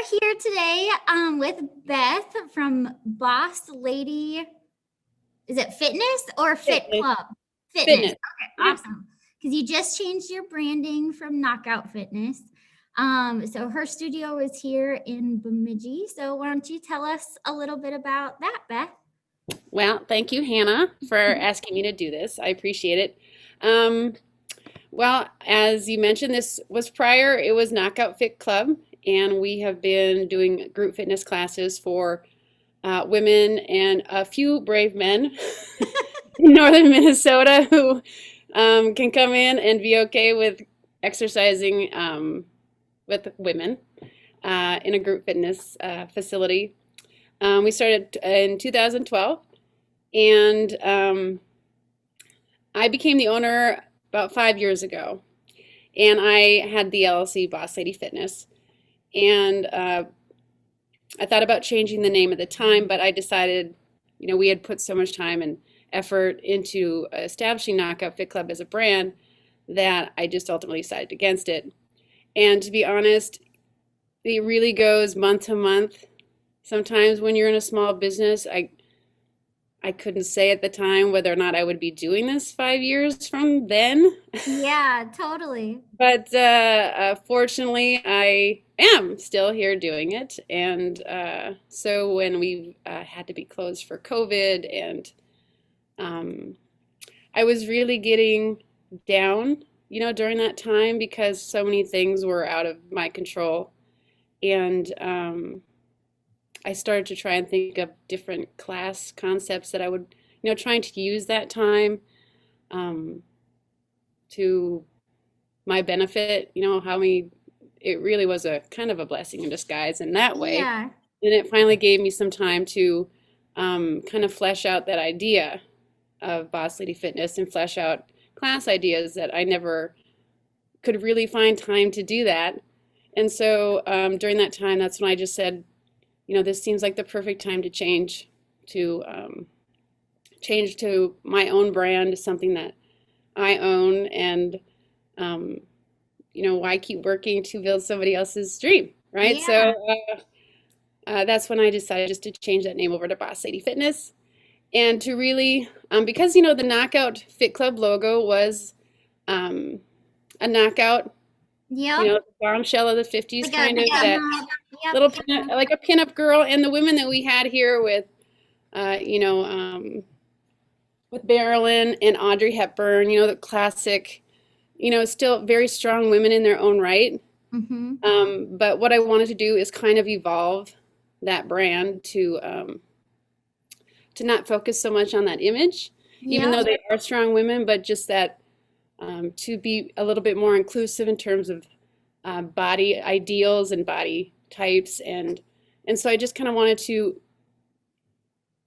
here today with Beth from Boss Lady. Is it Fitness or Fit Fitness. Club? Fitness. Fitness. Okay, Yeah. awesome. Because you just changed your branding from Knockout Fitness. So her studio is here in Bemidji. So why don't you tell us a little bit about that, Beth? Well, thank you, Hannah, for asking me to do this. I appreciate it. Um, well, as you mentioned, this was prior. It was Knockout Fit Club, and we have been doing group fitness classes for women and a few brave men in northern Minnesota who can come in and be okay with exercising with women in a group fitness facility. We started in 2012, and I became the owner about 5 years ago. And I had the LLC Boss Lady Fitness. And I thought about changing the name at the time, but I decided, we had put so much time and effort into establishing Knockout Fit Club as a brand that I just ultimately decided against it. And to be honest, it really goes month to month. Sometimes when you're in a small business, I couldn't say at the time whether or not I would be doing this 5 years from then. Yeah, totally. But fortunately, I am still here doing it. And so when we had to be closed for COVID, and I was really getting down, during that time because so many things were out of my control. And I started to try and think of different class concepts that I would, trying to use that time to my benefit, it really was a kind of a blessing in disguise in that way. Yeah. And it finally gave me some time to kind of flesh out that idea of Boss Lady Fitness and flesh out class ideas that I never could really find time to do that. And so during that time, that's when I just said, this seems like the perfect time to change to my own brand, something that I own, and why keep working to build somebody else's dream, right? Yeah. So that's when I decided just to change that name over to Boss Lady Fitness, and to really, because the Knockout Fit Club logo was a knockout, Yep. the bombshell of the 50s, Like kind a of that yep. little like a pinup girl, and the women that we had here with, you know, with Marilyn and Audrey Hepburn, the classic, still very strong women in their own right. Mm-hmm. But what I wanted to do is kind of evolve that brand to not focus so much on that image, even though Yep. they are strong women, but just that to be a little bit more inclusive in terms of body ideals and body types, and so I just kind of wanted to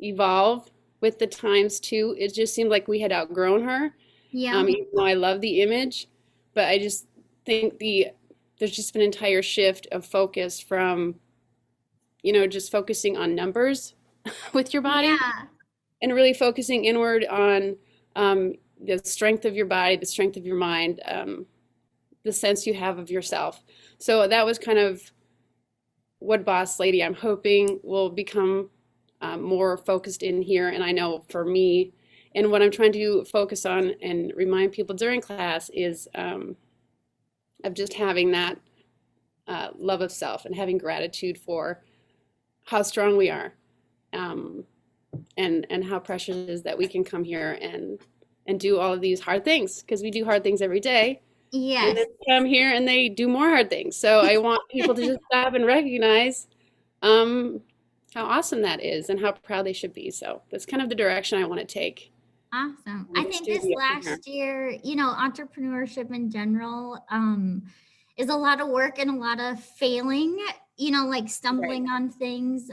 evolve with the times too. It just seemed like we had outgrown her, Yep. even though I love the image, but I just think there's just been an entire shift of focus from just focusing on numbers with your body Yeah. and really focusing inward on the strength of your body, the strength of your mind, the sense you have of yourself. So that was kind of what Boss Lady I'm hoping will become more focused in here. And I know for me, and what I'm trying to focus on and remind people during class is of just having that love of self and having gratitude for how strong we are, and how precious it is that we can come here and do all of these hard things, because we do hard things every day. And Yes. then they come here and they do more hard things. So I want people to just stop and recognize how awesome that is and how proud they should be. So that's kind of the direction I want to take Awesome. I the think this studio from here. last year, entrepreneurship in general, is a lot of work and a lot of failing, like Right. stumbling on things,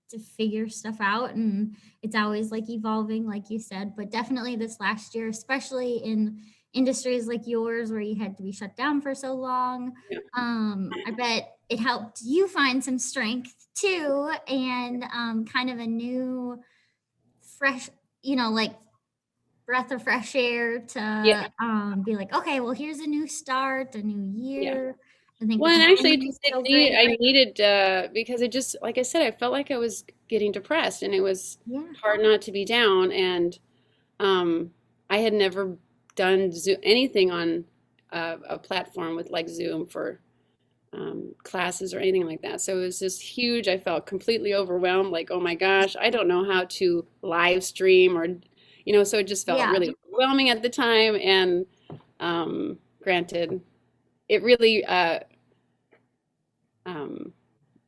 to figure stuff out. And it's always like evolving, like you said, but definitely this last year, especially in industries like yours where you had to be shut down for so long. Yeah. I bet it helped you find some strength too, and kind of a new fresh, like breath of fresh air Yeah. to be like, okay, well, here's a new start, a new Yeah. year. I think the Well, and actually, timing is so great. I needed because it just, like I said, I felt like I was getting depressed, and it was Yeah. hard not to be down. And um, I had never done anything on a platform with like Zoom for classes or anything like that. So it was just huge. I felt completely overwhelmed, like, oh my gosh, I don't know how to live stream or, so it just felt Yeah. really overwhelming at the time. And granted, it really um,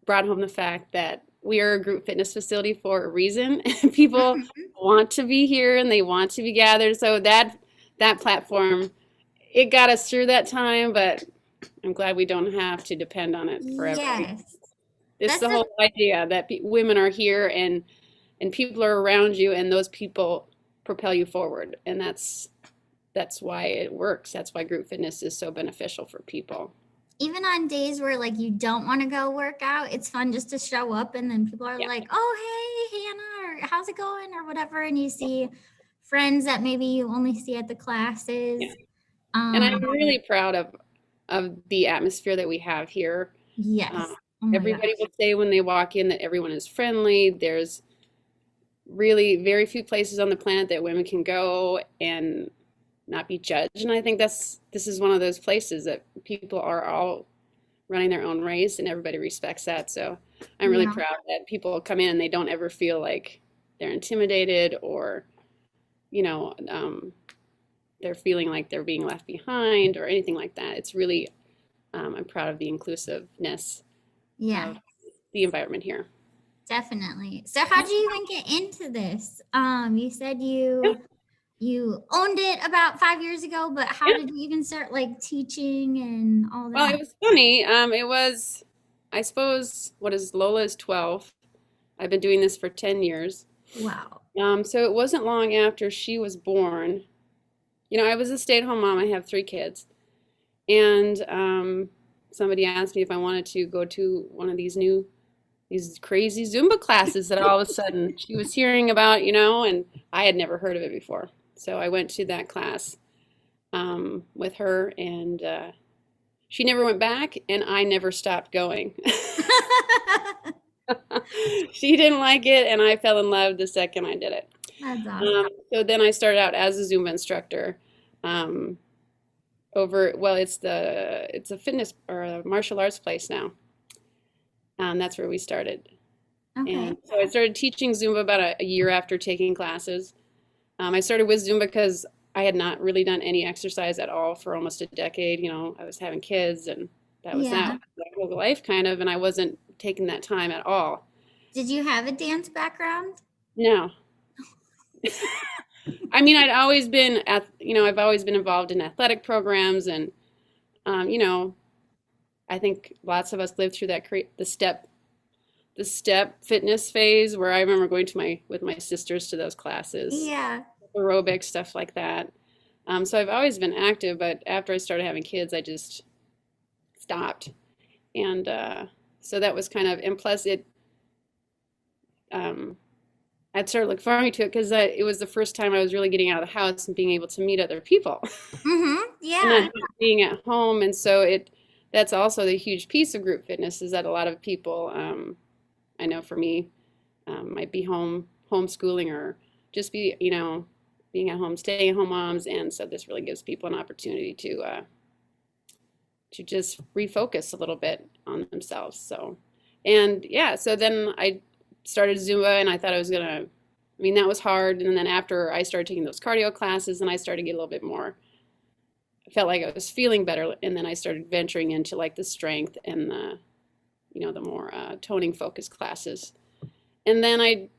brought home the fact that we are a group fitness facility for a reason. People Mhm. want to be here and they want to be gathered. So that platform, it got us through that time, but I'm glad we don't have to depend on it forever. Yes. It's That's the the whole idea that women are here and people are around you, and those people propel you forward, and that's why it works. That's why group fitness is so beneficial for people. even on days where like you don't want to go work out, it's fun just to show up and then people are Yeah, like, "Oh, hey, Hannah," or "How's it going?" or whatever, and you see friends that maybe you only see at the yeah. classes. And I'm Um, really proud of the atmosphere that we have here. Uh, yes. Oh my Everybody gosh. will say when they walk in that everyone is friendly. There's really very few places on the planet that women can go and not be judged. And I think this is one of those places that people are all running their own race and everybody respects that. So I'm really Yeah. proud that people come in and they don't ever feel like they're intimidated or, you know, um, they're feeling like they're being left behind or anything like that. It's really, I'm proud of the inclusiveness Yeah. of the environment here. Definitely. So how did you even get into this? You said Yeah, you owned it about 5 years ago, but how yeah. did you even start like teaching and all Well, that? it was funny. It was, I suppose, what is Lola is 12. I've been doing this for 10 years. Wow. So it wasn't long after she was born. I was a stay-at-home mom. I have 3 kids. And somebody asked me if I wanted to go to one of these crazy Zumba classes that all of a sudden she was hearing about, and I had never heard of it before. So I went to that class with her, and she never went back, and I never stopped going. She didn't like it, and I fell in love the second I did it. That's awesome. So then I started out as a Zumba instructor. Um, well, it's a fitness or a martial arts place now. That's where we started. Okay. And so I started teaching Zumba about a year after taking classes. I started with Zumba because I had not really done any exercise at all for almost a decade. I was having kids, and that was Yeah. my whole life kind of, and I wasn't taking that time at all. Did you have a dance background? No. I mean, I've always been involved in athletic programs, and um, you know, I think lots of us lived through that the step fitness phase where I remember going to my sisters to those classes, Yeah. aerobic stuff like that. So I've always been active, but after I started having kids, I just stopped, and so that was kind of, and plus um, I'd started looking forward to it because it was the first time I was really getting out of the house and being able to meet other people, Mm-hmm. and not Yeah. just being at home. And so that's also the huge piece of group fitness is that a lot of people, I know for me, might be homeschooling or just being at home, staying at home moms, and so this really gives people an opportunity to just refocus a little bit on themselves. So, and yeah, so then I started Zumba, and I thought I was gonna. I mean, that was hard, and then after I started taking those cardio classes, and I started to get a little bit more. I felt like I was feeling better, and then I started venturing into like the strength and the more toning focused classes. And then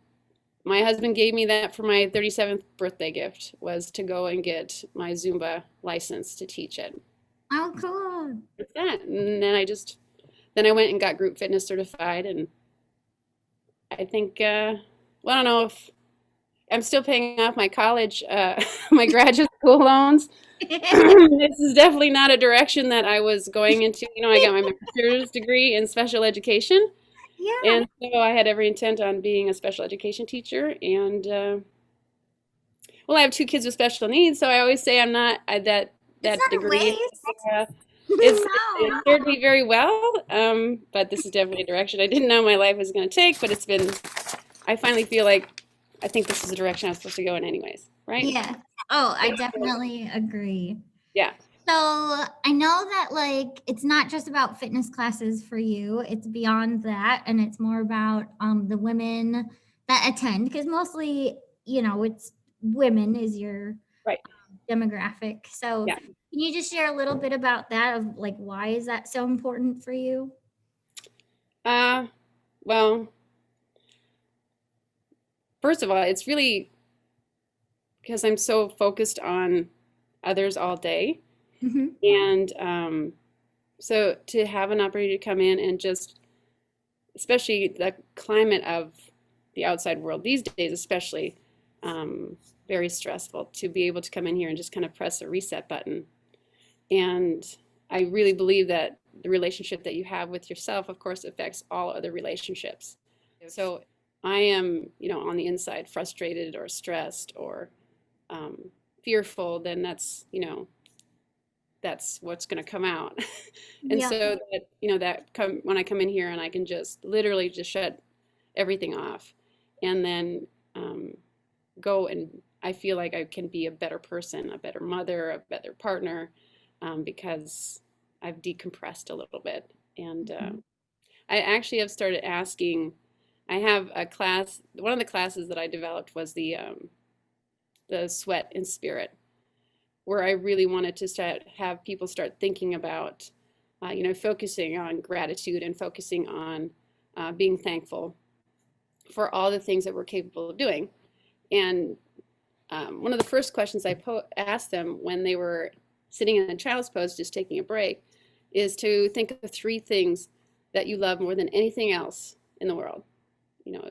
my husband gave me that for my 37th birthday gift was to go and get my Zumba license to teach it. Oh, cool. That's that. And then I went and got group fitness certified, and I think well, I don't know if I'm still paying off my college my graduate school loans. This is definitely not a direction that I was going into. I got my master's degree in special education, Yeah. and so I had every intent on being a special education teacher. And well, I have 2 kids with special needs, so I always say I'm not that It's that not a degree. waste. Uh, It No. served me very well, but this is definitely a direction I didn't know my life was going to take. But I finally feel like I think this is the direction I'm supposed to go in, anyways, right? Yeah. Oh, I definitely agree. Yeah, So I know that like it's not just about fitness classes for you, it's beyond that and it's more about the women that attend because mostly, it's women is your right. demographic. So Yeah. can you just share a little bit about that of like why is that so important for you? Uh, well, first of all, it's really because I'm so focused on others all day. Hmm. And so to have an opportunity to come in and just, especially the climate of the outside world these days, especially very stressful, to be able to come in here and just kind of press a reset button. And I really believe that the relationship that you have with yourself, of course, affects all other relationships. So I am, on the inside frustrated or stressed or fearful, then that's what's going to come out. And Yeah. so that, when I come in here and I can just literally just shut everything off and then go and I feel like I can be a better person, a better mother, a better partner, because I've decompressed a little bit. And Mhm. I actually have started asking. I have a class. One of the classes that I developed was the sweat and spirit, where I really wanted to have people start thinking about, focusing on gratitude and focusing on being thankful for all the things that we're capable of doing. And one of the first questions I asked them when they were sitting in a child's pose, just taking a break, is to think of three things that you love more than anything else in the world.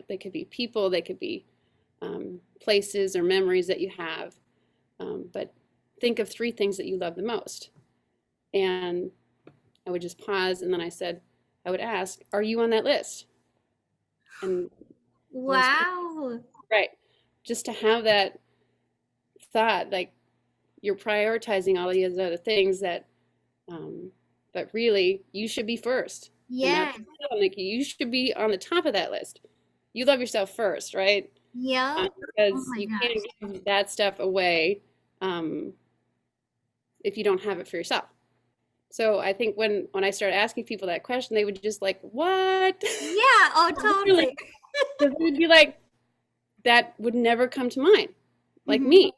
They could be people, they could be places or memories that you have, but think of three things that you love the most. And I would just pause, and then I would ask, "Are you on that list?" And most people, Wow. right, just to have that thought, like you're prioritizing all these other things um, but really you should be first, and Yeah. that's like you should be on the top of that list. You love yourself first, right? Yep. Oh Because my you gosh. can't give that stuff away um, if you don't have it for yourself. So I think when I started asking people that question, they would just like, "What?" Yeah. Oh, Really? totally. Because it would be like that would never come to mind. Like Hmm. me,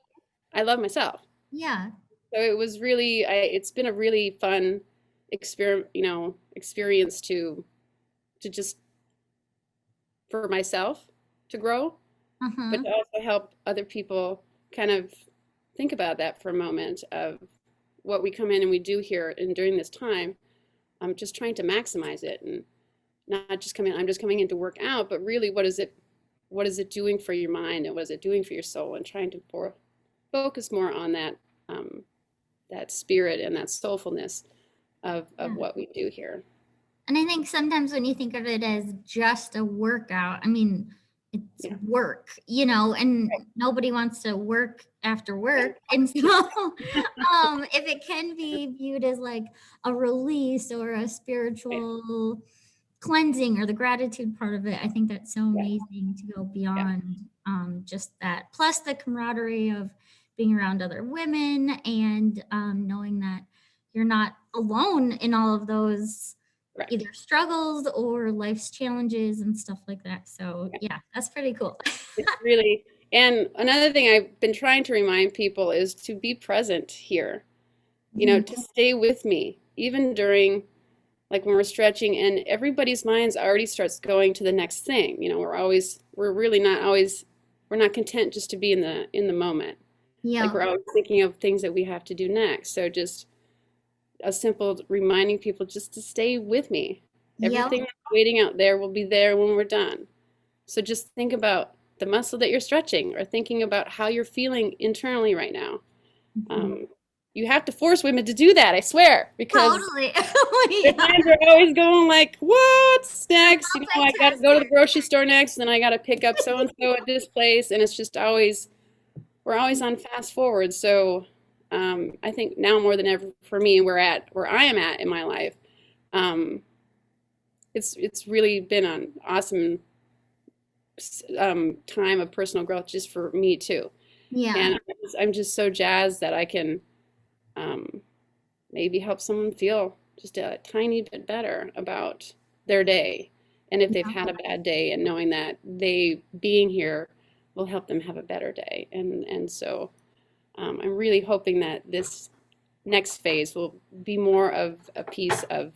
I love myself. Yeah. So it was really, it's been a really fun experience to just for myself to grow, but Uh-huh. to also help other people kind of think about that for a moment of what we come in and we do here and during this time. I'm just trying to maximize it and not just come in. I'm just coming in to work out, but really, what is it doing for your mind and what is it doing for your soul? And trying to focus more on that spirit and that soulfulness of Yeah. what we do here. And I think sometimes when you think of it as just a workout, I mean, it's Yeah. work, and nobody wants to work after work. And so, if it can be viewed as like a release or a Right. spiritual cleansing or the gratitude part of it, I think that's so Yeah. amazing to go Yeah. beyond just that. Plus the camaraderie of being around other women and knowing that you're not alone in all of those Correct. either struggles or life's challenges and stuff like that. So Yeah. yeah, that's pretty cool. It's really, and another thing I've been trying to remind people is to be present here, Mhm. to stay with me, even during like when we're stretching and everybody's minds already starts going to the next thing. We're really not always, we're not content just to be in the moment. Like Yeah. we're always thinking of things that we have to do next. So just a simple reminding people just to stay with me. Yep. Everything that's waiting out there will be there when we're done. So just think about the muscle that you're stretching or thinking about how you're feeling internally right now. Mhm. Um, you have to force women to do that, I swear, because Totally. their Yeah. minds are always going like, what's The next? I got to go to the multitasker. grocery store next, and then I got to pick up so and so at this place, and it's just always we're always on fast forward. So I think now more than ever for me, where I am at in my life, um, it's really been an awesome time of personal growth just for me too. Yeah. And I'm just so jazzed that I can um, maybe help someone feel just a tiny bit better about their day. And if they've Yeah. had a bad day, and knowing that they being here will help them have a better day. And so I'm really hoping that this next phase will be more of a piece of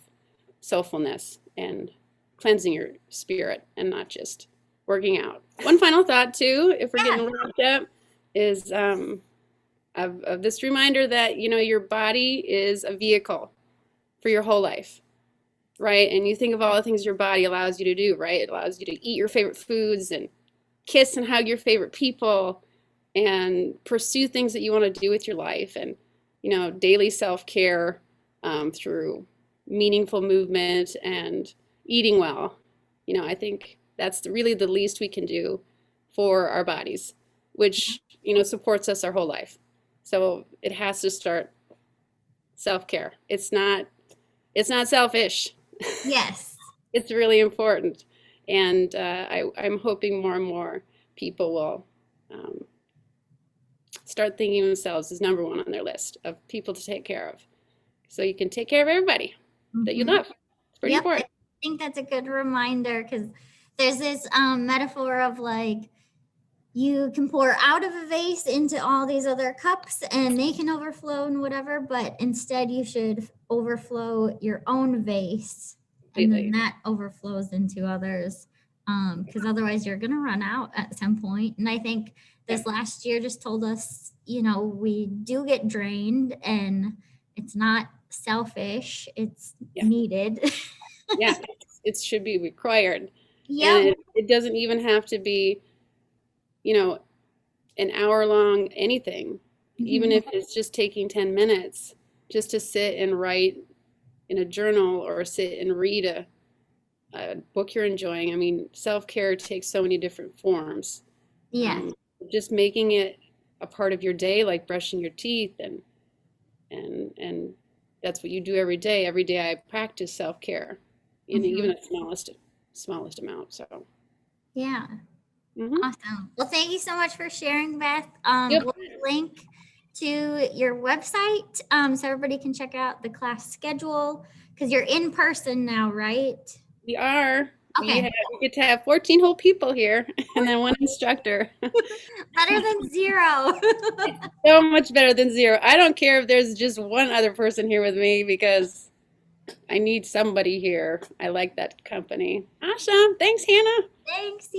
soulfulness and cleansing your spirit and not just working out. One final thought, too, if we're Yeah. getting wrapped up, is of this reminder that, you know, your body is a vehicle for your whole life, right? And you think of all the things your body allows you to do, right? It allows you to eat your favorite foods and kiss and hug your favorite people and pursue things that you want to do with your life, and, you know, daily self-care through meaningful movement and eating well. You know, I think that's really the least we can do for our bodies, which, you know, supports us our whole life. So it has to start self-care. It's not selfish. Yes. It's really important. And I'm hoping more and more people will um, start thinking of themselves as number one on their list of people to take care of. So you can take care of everybody that you Hmm. love. It's pretty Yep. I important. think that's a good reminder because there's this metaphor of like you can pour out of a vase into all these other cups and they can overflow and whatever, but instead you should overflow your own vase and then Completely. that overflows into others. Because otherwise you're going to run out at some point. And I think Yeah. this last year just told us, you know, we do get drained and it's not selfish, it's Yeah. needed. Yeah. It should be required. And Yep. it doesn't even have to be, you know, an hour long anything. Even Mhm. if it's just taking 10 minutes just to sit and write in a journal or sit and read a book you're enjoying. I mean, self-care takes so many different forms. Yes. Um, just making it a part of your day, like brushing your teeth, and that's what you do every day. Every day I practice self-care, in even Mhm. the smallest amount. So, Yeah. mhm. Awesome. Well, thank you so much for sharing, Beth. Yep, We'll link to your website so everybody can check out the class schedule because you're in person now, right? we are. Okay. We get to have 14 whole people here, and then one instructor. Better than zero. So much better than zero. I don't care if there's just one other person here with me because I need somebody here. I like that company. Awesome. Thanks, Hannah. Thanks.